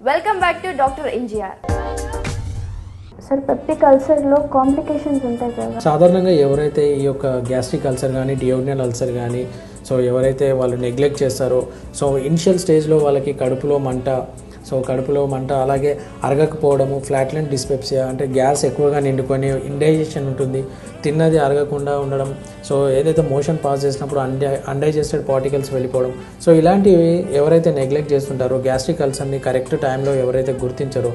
Welcome back to doctor NGR. Sir peptic అల్సర్లో complications ఉంటాయి కదా? సాధారణంగా ఎవరైతే ఈ యొక్క గ్యాస్ట్రిక్ అల్సర్ కానీ డియోగ్నల్ అల్సర్ కానీ ఎవరైతే వాళ్ళు నెగ్లెక్ట్ చేస్తారో ఇనిషియల్ స్టేజ్లో వాళ్ళకి కడుపులో మంట అలాగే అరగకపోవడము, ఫ్లాట్లెంట్ డిస్పెప్సియా అంటే గ్యాస్ ఎక్కువగా నిండుకొని ఇండైజెషన్ ఉంటుంది, తిన్నది అరగకుండా ఉండడం, ఏదైతే మోషన్ పాస్ చేసినప్పుడు అన్డైజెస్టెడ్ పార్టికల్స్ వెళ్ళిపోవడం, ఇలాంటివి ఎవరైతే నెగ్లెక్ట్ చేస్తుంటారో గ్యాస్ట్రిక్ అల్సర్ని కరెక్ట్ టైంలో ఎవరైతే గుర్తించారో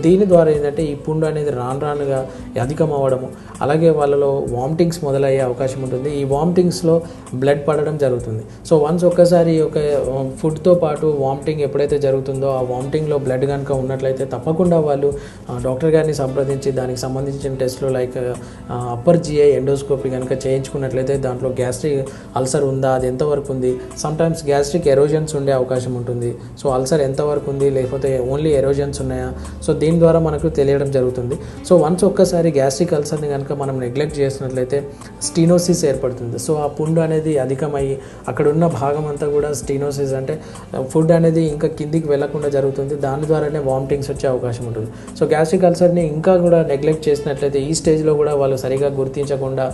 దీని ద్వారా ఏంటంటే ఈ పుండు అనేది రానుగా అధికం అవ్వడము, అలాగే వాళ్ళలో వామిటింగ్స్ మొదలయ్యే అవకాశం ఉంటుంది. ఈ వామిటింగ్స్లో బ్లడ్ పడడం జరుగుతుంది. వన్స్ ఒక్కసారి ఒక ఫుడ్తో పాటు వామిటింగ్ ఎప్పుడైతే జరుగుతుందో ఆ వామిటింగ్లో బ్లడ్ కనుక ఉన్నట్లయితే తప్పకుండా వాళ్ళు డాక్టర్ గారిని సంప్రదించి దానికి సంబంధించిన టెస్ట్లు లైక్ అప్పర్ జిఐ ఎండోస్కోపీ కనుక చేయించుకున్నట్లయితే దాంట్లో గ్యాస్ట్రిక్ అల్సర్ ఉందా, అది ఎంతవరకు ఉంది, సమ్టైమ్స్ గ్యాస్ట్రిక్ ఎరోజన్స్ ఉండే అవకాశం ఉంటుంది. అల్సర్ ఎంతవరకు ఉంది లేకపోతే ఓన్లీ ఎరోజన్స్ ఉన్నాయా, దీని ద్వారా మనకు తెలియడం జరుగుతుంది. వన్స్ ఒక్కసారి గ్యాస్ట్రిక్ అల్సర్ని కనుక మనం నెగ్లెక్ట్ చేసినట్లయితే స్టీనోసిస్ ఏర్పడుతుంది. ఆ పుండు అనేది అధికమయ్యి అక్కడ ఉన్న భాగం అంతా కూడా స్టీనోసిస్ అంటే ఫుడ్ అనేది ఇంకా కిందికి వెళ్లకుండా జరుగుతుంది. దాని ద్వారానే వామిటింగ్స్ వచ్చే అవకాశం ఉంటుంది. గ్యాస్ట్రిక్ అల్సర్ని ఇంకా కూడా నెగ్లెక్ట్ చేసినట్లయితే ఈ స్టేజ్లో కూడా వాళ్ళు సరిగా గుర్తించకుండా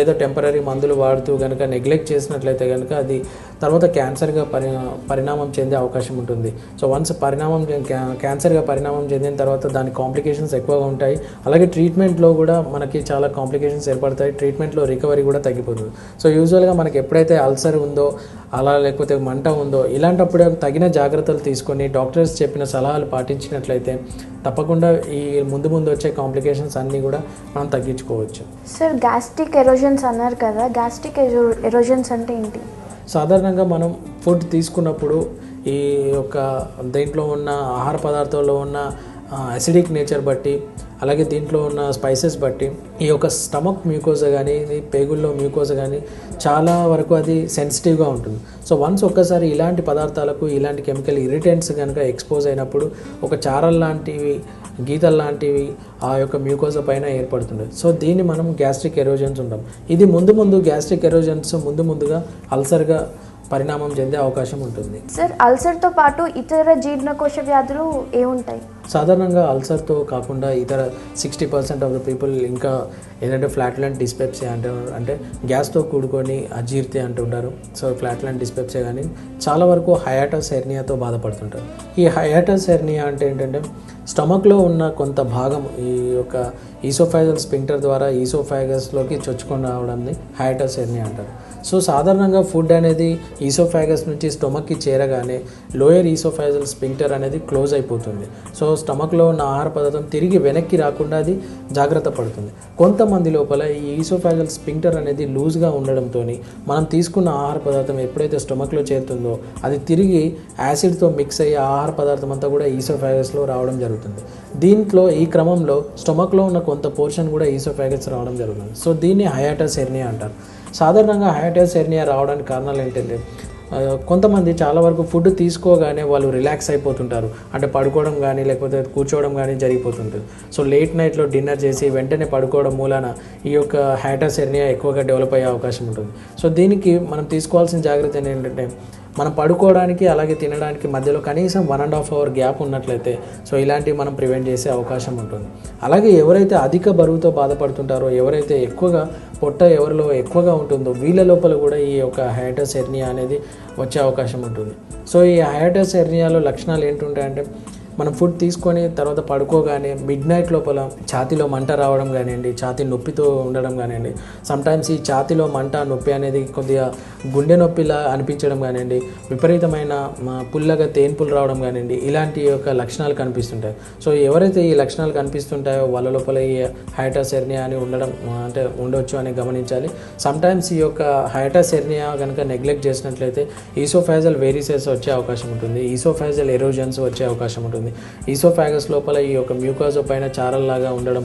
ఏదో టెంపరీ మందులు వాడుతూ కనుక నెగ్లెక్ట్ చేసినట్లయితే కనుక అది తర్వాత క్యాన్సర్గా పరిణామం చెందే అవకాశం ఉంటుంది. వన్స్ క్యాన్సర్గా పరిణామం చెందిన తర్వాత దాని కాంప్లికేషన్స్ ఎక్కువగా ఉంటాయి. అలాగే ట్రీట్మెంట్లో కూడా మనకి చాలా కాంప్లికేషన్స్ ఏర్పడతాయి. ట్రీట్మెంట్లో రికవరీ కూడా తగ్గిపోతుంది. యూజువల్గా మనకి ఎప్పుడైతే అల్సర్ ఉందో అలా లేకపోతే మంట ఉందో ఇలాంటప్పుడు తగిన జాగ్రత్తలు తీసుకొని డాక్టర్స్ చెప్పిన సలహాలు పాటించినట్లయితే తప్పకుండా ఈ ముందు వచ్చే కాంప్లికేషన్స్ అన్నీ కూడా మనం తగ్గించుకోవచ్చు. సార్ గ్యాస్ట్రిక్ ఎరోజన్స్ అన్నారు కదా, గ్యాస్ట్రిక్ ఎరోజన్స్ అంటే ఏంటి? సాధారణంగా మనం ఫుడ్ తీసుకున్నప్పుడు ఈ యొక్క దీంట్లో ఉన్న ఆహార పదార్థాల్లో ఉన్న అసిడిక్ నేచర్ బట్టి అలాగే దీంట్లో ఉన్న స్పైసెస్ బట్టి ఈ యొక్క స్టమక్ మ్యూకోజా కానీ పేగుల్లో మ్యూకోజా కానీ చాలా వరకు అది సెన్సిటివ్గా ఉంటుంది. వన్స్ ఒక్కసారి ఇలాంటి పదార్థాలకు ఇలాంటి కెమికల్ ఇరిటెంట్స్ కనుక ఎక్స్పోజ్ అయినప్పుడు ఒక చారల్ లాంటివి గీతలు లాంటివి ఆ యొక్క మ్యూకోజా పైన ఏర్పడుతుంది. దీన్ని మనం గ్యాస్ట్రిక్ ఎరోజన్స్ ఉంటాం. ఇది ముందు గ్యాస్ట్రిక్ ఎరోజన్స్ ముందుగా అల్సర్గా పరిణామం చెందే అవకాశం ఉంటుంది. సార్ అల్సర్తో పాటు ఇతర జీర్ణకోశ వ్యాధులు ఏముంటాయి? సాధారణంగా అల్సర్తో కాకుండా ఇతర 60% ఆఫ్ ద పీపుల్ ఇంకా ఏంటంటే ఫ్లాట్లెంట్ డిస్పెప్సియా అంటే గ్యాస్తో కూడుకొని అజీర్తి అంటుంటారు. ఫ్లాట్లెంట్ డిస్పెప్సియా కానీ చాలా వరకు హయాటస్ హెర్నియాతో బాధపడుతుంటారు. ఈ హయాటస్ హెర్నియా అంటే ఏంటంటే స్టమక్లో ఉన్న కొంత భాగం ఈ యొక్క ఈసోఫాగల్ స్పింక్టర్ ద్వారా ఈసోఫాగస్లోకి చొచ్చుకొని రావడాన్ని హయాటస్ హెర్నియా అంటారు. సాధారణంగా ఫుడ్ అనేది ఈసోఫాగస్ నుంచి స్టమక్కి చేరగానే లోయర్ ఈసోఫాగల్ స్పింక్టర్ అనేది క్లోజ్ అయిపోతుంది. స్టమక్లో ఉన్న ఆహార పదార్థం తిరిగి వెనక్కి రాకుండా అది జాగ్రత్త పడుతుంది. కొంతమంది లోపల ఈ ఈసోఫాగల్ స్పింక్టర్ అనేది లూజ్గా ఉండడంతో మనం తీసుకున్న ఆహార పదార్థం ఎప్పుడైతే స్టమక్లో చేరుతుందో అది తిరిగి యాసిడ్తో మిక్స్ అయ్యి ఆహార పదార్థం అంతా కూడా ఈసోఫాగస్లో రావడం జరుగుతుంది. దీంట్లో ఈ క్రమంలో స్టమక్లో ఉన్న కొంత పోర్షన్ కూడా ఈసోఫాగస్ రావడం జరుగుతుంది. దీన్ని హయాటస్ హెర్నియా అంటారు. సాధారణంగా హయాటస్ హెర్నియా రావడానికి కారణాలు ఏంటంటే కొంతమంది చాలా వరకు ఫుడ్ తీసుకోగానే వాళ్ళు రిలాక్స్ అయిపోతుంటారు, అంటే పడుకోవడం కానీ లేకపోతే కూర్చోవడం కానీ జరిగిపోతుంటుంది. లేట్ నైట్లో డిన్నర్ చేసి వెంటనే పడుకోవడం మూలాన ఈ యొక్క హయాటస్ హెర్నియా ఎక్కువగా డెవలప్ అయ్యే అవకాశం ఉంటుంది. దీనికి మనం తీసుకోవాల్సిన జాగ్రత్త ఏంటంటే మనం పడుకోవడానికి అలాగే తినడానికి మధ్యలో కనీసం 1.5 అవర్ గ్యాప్ ఉన్నట్లయితే ఇలాంటివి మనం ప్రివెంట్ చేసే అవకాశం ఉంటుంది. అలాగే ఎవరైతే అధిక బరువుతో బాధపడుతుంటారో ఎవరైతే ఎక్కువగా పొట్ట ఎవరిలో ఎక్కువగా ఉంటుందో వీళ్ళ లోపల కూడా ఈ యొక్క హయాటస్ హెర్నియా అనేది వచ్చే అవకాశం ఉంటుంది. ఈ హయాటస్ హెర్నియాలో లక్షణాలు ఏంటుంటాయంటే మనం ఫుడ్ తీసుకొని తర్వాత పడుకోగానే మిడ్ నైట్ లోపల ఛాతీలో మంట రావడం కానివ్వండి, ఛాతీ నొప్పితో ఉండడం కానివ్వండి, సమ్టైమ్స్ ఈ ఛాతీలో మంట నొప్పి అనేది కొద్దిగా గుండె నొప్పిలా అనిపించడం కానివ్వండి, విపరీతమైన పుల్లగా తేన్పులు రావడం కానివ్వండి, ఇలాంటి యొక్క లక్షణాలు కనిపిస్తుంటాయి. ఎవరైతే ఈ లక్షణాలు కనిపిస్తుంటాయో వాళ్ళ లోపల ఈ హయాటస్ హెర్నియా అని ఉండొచ్చు అని గమనించాలి. సమ్టైమ్స్ ఈ యొక్క హయాటస్ హెర్నియా కనుక నెగ్లెక్ట్ చేసినట్లయితే ఈసోఫాజల్ వేరిసెస్ వచ్చే అవకాశం ఉంటుంది, ఈసోఫాజల్ ఎరోజన్స్ వచ్చే అవకాశం ఉంటుంది. ఈసోఫాగస్ లోపల ఈ యొక్క మ్యూకోజా పైన చారల్లాగా ఉండడం,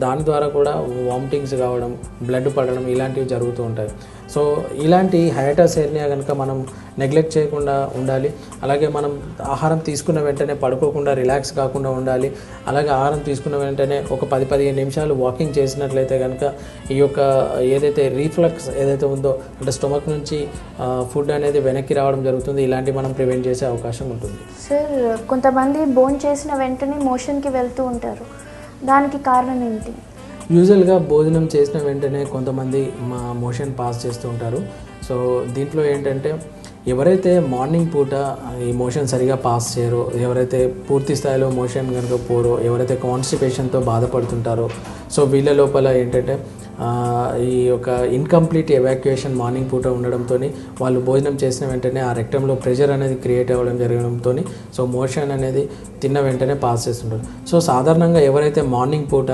దాని ద్వారా కూడా వామిటింగ్స్ కావడం, బ్లడ్ పడడం ఇలాంటివి జరుగుతూ ఉంటాయి. సో ఇలాంటి హయాటస్ హెర్నియా కనుక మనం నెగ్లెక్ట్ చేయకుండా ఉండాలి. అలాగే మనం ఆహారం తీసుకున్న వెంటనే పడుకోకుండా రిలాక్స్ కాకుండా ఉండాలి. అలాగే ఆహారం తీసుకున్న వెంటనే ఒక 10-15 నిమిషాలు వాకింగ్ చేసినట్లయితే కనుక ఈ యొక్క ఏదైతే రీఫ్లక్స్ ఏదైతే ఉందో అంటే స్టొమక్ నుంచి ఫుడ్ అనేది వెనక్కి రావడం జరుగుతుంది. ఇలాంటివి మనం ప్రివెంట్ చేసే అవకాశం ఉంటుంది. సార్ కొంతమంది భోజనం చేసిన వెంటనే మోషన్కి వెళ్తూ ఉంటారు, దానికి కారణం ఏంటి? యూజువల్గా భోజనం చేసిన వెంటనే కొంతమంది మోషన్ పాస్ చేస్తూ ఉంటారు. సో దీంట్లో ఏంటంటే ఎవరైతే మార్నింగ్ పూట ఈ మోషన్ సరిగా పాస్ చేయరో, ఎవరైతే పూర్తి స్థాయిలో మోషన్ కనుక పోరో, ఎవరైతే కాన్స్టిపేషన్తో బాధపడుతుంటారో, సో వీళ్ళ లోపల ఏంటంటే ఈ యొక్క ఇన్కంప్లీట్ ఎవాక్యుయేషన్ మార్నింగ్ పూట ఉండడంతో వాళ్ళు భోజనం చేసిన వెంటనే ఆ రెక్టంలో ప్రెషర్ అనేది క్రియేట్ అవ్వడం జరగడంతో సో మోషన్ అనేది తిన్న వెంటనే పాస్ చేస్తుంటారు. సో సాధారణంగా ఎవరైతే మార్నింగ్ పూట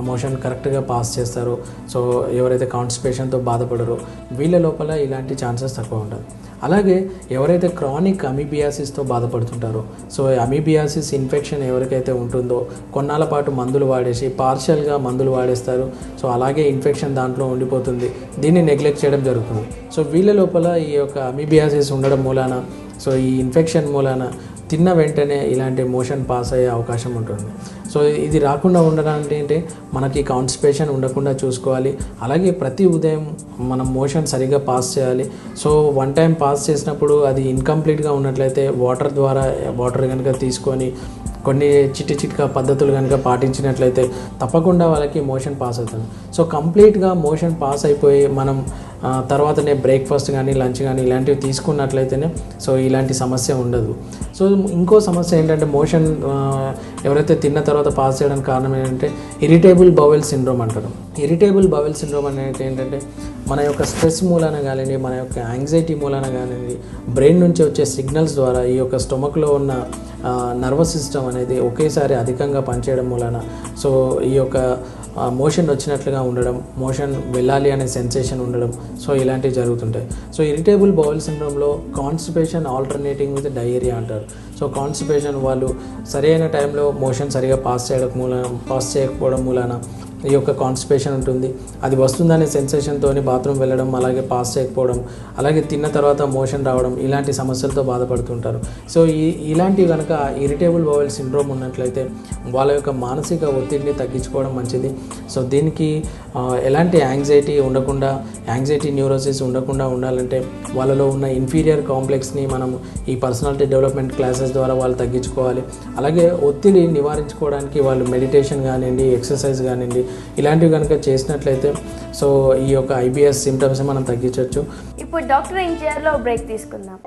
మోషన్ కరెక్ట్గా పాస్ చేస్తారో, సో ఎవరైతే కాన్స్టిపేషన్తో బాధపడరో వీళ్ళ లోపల ఇలాంటి ఛాన్సెస్ తక్కువ ఉంటుంది. అలాగే ఎవరైతే క్రానిక్ అమీబియాసిస్తో బాధపడుతుంటారో, సో అమీబియాసిస్ ఇన్ఫెక్షన్ ఎవరికైతే ఉంటుందో కొన్నాళ్ళ పాటు మందులు వాడేసి పార్షియల్గా మందులు వాడేస్తారు. సో అలాగే ఇన్ఫెక్షన్ దాంట్లో ఉండిపోతుంది, దీన్ని నెగ్లెక్ట్ చేయడం జరుగుతుంది. సో వీళ్ళ లోపల ఈ యొక్క అమీబియాసిస్ ఉండడం మూలాన, సో ఈ ఇన్ఫెక్షన్ మూలాన తిన్న వెంటనే ఇలాంటి మోషన్ పాస్ అయ్యే అవకాశం ఉంటుంది. సో ఇది రాకుండా ఉండడానికి ఏంటి, మనకి కాన్స్టిపేషన్ ఉండకుండా చూసుకోవాలి. అలాగే ప్రతి ఉదయం మనం మోషన్ సరిగ్గా పాస్ చేయాలి. సో వన్ టైం పాస్ చేసినప్పుడు అది ఇన్కంప్లీట్గా ఉన్నట్లయితే వాటర్ కనుక తీసుకొని కొన్ని చిట్కా పద్ధతులు కనుక పాటించినట్లయితే తప్పకుండా వాళ్ళకి మోషన్ పాస్ అవుతుంది. సో కంప్లీట్గా మోషన్ పాస్ అయిపోయి మనం తర్వాతనే బ్రేక్ఫాస్ట్ కానీ లంచ్ కానీ ఇలాంటివి తీసుకున్నట్లయితేనే సో ఇలాంటి సమస్య ఉండదు. సో ఇంకో సమస్య ఏంటంటే మోషన్ ఎవరైతే తిన్న తర్వాత పాస్ చేయడానికి కారణం ఏంటంటే ఇరిటేబుల్ బౌవెల్ సిండ్రోమ్ అంటారు. ఇరిటేబుల్ బౌవెల్ సిండ్రోమ్ అనేది ఏంటంటే మన యొక్క స్ట్రెస్ మూలాన కానివ్వండి, మన యొక్క యాంగ్జైటీ మూలాన కానివ్వండి, బ్రెయిన్ నుంచి వచ్చే సిగ్నల్స్ ద్వారా ఈ యొక్క స్టొమక్లో ఉన్న నర్వస్ సిస్టమ్ అనేది ఒకేసారి అధికంగా పనిచేయడం మూలాన సో ఈ యొక్క మోషన్ వచ్చినట్లుగా ఉండడం, మోషన్ వెళ్ళాలి అనే సెన్సేషన్ ఉండడం, సో ఇలాంటివి జరుగుతుంటాయి. సో ఇరిటేబుల్ బౌవెల్ సిండ్రోమ్లో కాన్స్టిపేషన్ ఆల్టర్నేటింగ్ విత్ డయేరియా అంటారు. సో కాన్స్టిపేషన్ వాళ్ళు సరైన టైంలో మోషన్ సరిగా పాస్ చేయకపోవడం మూలాన ఈ యొక్క కాన్స్టిపేషన్ ఉంటుంది. అది వస్తుందనే సెన్సేషన్తో బాత్రూమ్ వెళ్ళడం, అలాగే పాస్ చేయకపోవడం, అలాగే తిన్న తర్వాత మోషన్ రావడం, ఇలాంటి సమస్యలతో బాధపడుతుంటారు. సో ఇలాంటివి కనుక ఇరిటేబుల్ బౌవెల్ సిండ్రోమ్ ఉన్నట్లయితే వాళ్ళ యొక్క మానసిక ఒత్తిడిని తగ్గించుకోవడం మంచిది. సో దీనికి ఎలాంటి యాంగ్జైటీ న్యూరోసిస్ ఉండకుండా ఉండాలంటే వాళ్ళలో ఉన్న ఇన్ఫీరియర్ కాంప్లెక్స్ని మనం ఈ పర్సనాలిటీ డెవలప్మెంట్ క్లాసెస్ ద్వారా వాళ్ళు తగ్గించుకోవాలి. అలాగే ఒత్తిడి నివారించుకోవడానికి వాళ్ళు మెడిటేషన్ కానివ్వండి, ఎక్సర్సైజ్ కానివ్వండి ఇలాంటివి కనుక చేసినట్లయితే సో ఈ యొక్క ఐబిఎస్ సిమ్టమ్స్ మనం తగ్గించవచ్చు. ఇప్పుడు డాక్టర్ ఎన్జిఆర్లో బ్రేక్ తీసుకుందాం.